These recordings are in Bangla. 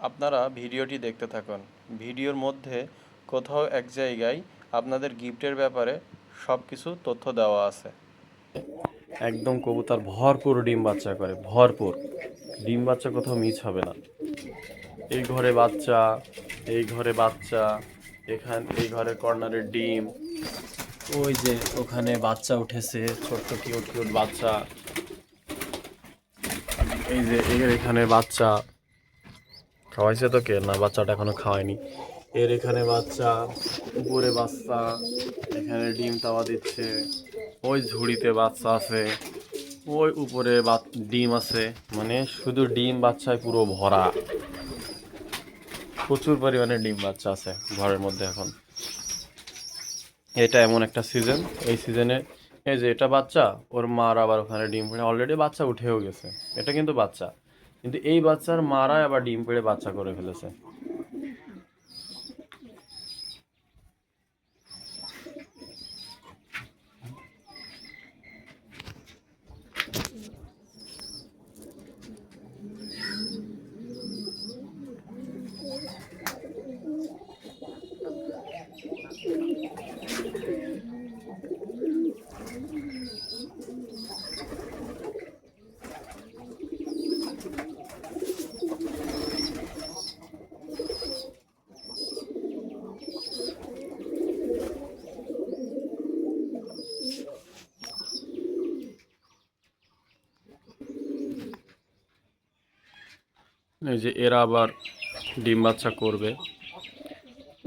আপনারা ভিডিওটি দেখতে থাকুন। ভিডিওর মধ্যে কোথাও এক জায়গায় আপনাদের গিফটের ব্যাপারে সব কিছু তথ্য দেওয়া আছে। একদম কবুতর ভরপুর ডিম বাচ্চা করে, ভরপুর ডিম বাচ্চা, কোথাও মিস হবে না। এই ঘরে বাচ্চা, এই ঘরে বাচ্চা, এই ঘরের কর্নারের ডিম, ওই যে ওখানে বাচ্চা উঠেছে, ছোট্ট কিউট কিউট বাচ্চা। এই যে এখানে বাচ্চা খাওয়াইছে তো কে না, বাচ্চাটা এখনো খাওয়ায়নি। এখানে বাচ্চা, উপরে বাচ্চা, এখানে ডিম তাওয়া দিচ্ছে। ওই ঝুড়িতে বাচ্চা আছে, ওই উপরে ডিম আছে। মানে শুধু ডিম বাচ্চায় পুরো ভরা, প্রচুর পরিমাণে ডিম বাচ্চা আছে ঘরের মধ্যে এখন। এটা এমন একটা সিজন, এই সিজনে এই যে এটা বাচ্চা, ওর মার আবার ওখানে ডিম পেড়ে অলরেডি বাচ্চা উঠেও গেছে। এটা কিন্তু বাচ্চা, কিন্তু এই বাচ্চার মারা আবার ডিম পেড়ে বাচ্চা করে ফেলেছে। এই যে এরা আবার ডিম বাচ্চা করবে।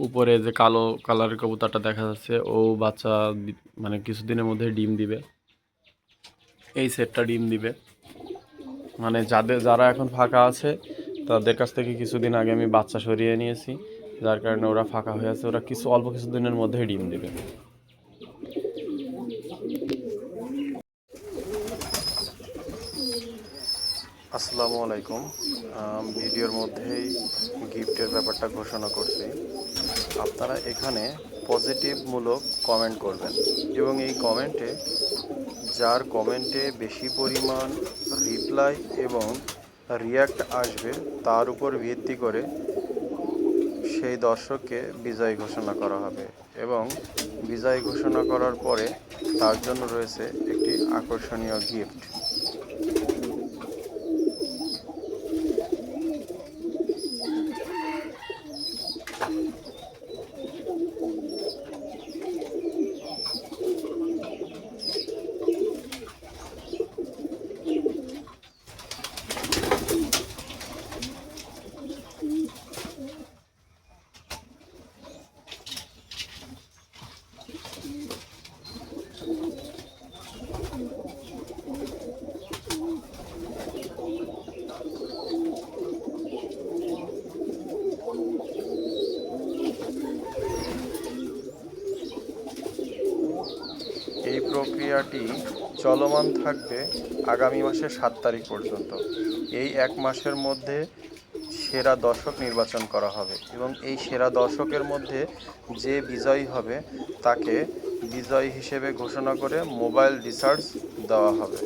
উপরে যে কালো কালারের কবুতরটা দেখা যাচ্ছে, ও বাচ্চা মানে কিছুদিনের মধ্যে ডিম দিবে। এই সেটটা ডিম দিবে। মানে যারা এখন ফাঁকা আছে তাদের কাছ থেকে কিছুদিন আগে আমি বাচ্চা সরিয়ে নিয়েছি, যার কারণে ওরা ফাঁকা হয়ে আছে। ওরা অল্প কিছুদিনের মধ্যে ডিম দিবে। আসসালামু আলাইকুম। ভিডিওর মধ্যেই গিফটের ব্যাপারটা ঘোষণা করছি। আপনারা এখানে পজিটিভমূলক কমেন্ট করবেন এবং এই কমেন্টে, যার কমেন্টে বেশি পরিমাণ রিপ্লাই এবং রিয়্যাক্ট আসবে, তার উপর ভিত্তি করে সেই দর্শককে বিজয়ী ঘোষণা করা হবে। এবং বিজয়ী ঘোষণা করার পরে তার জন্য রয়েছে একটি আকর্ষণীয় গিফট। এই প্রক্রিয়াটি চলমান থাকবে আগামী মাসের 7 তারিখ পর্যন্ত। এই এক মাসের মধ্যে সেরা দর্শক নির্বাচন করা হবে এবং এই সেরা দর্শকের মধ্যে যে বিজয়ী হবে তাকে বিজয়ী হিসেবে ঘোষণা করে মোবাইল রিচার্জ দেওয়া হবে।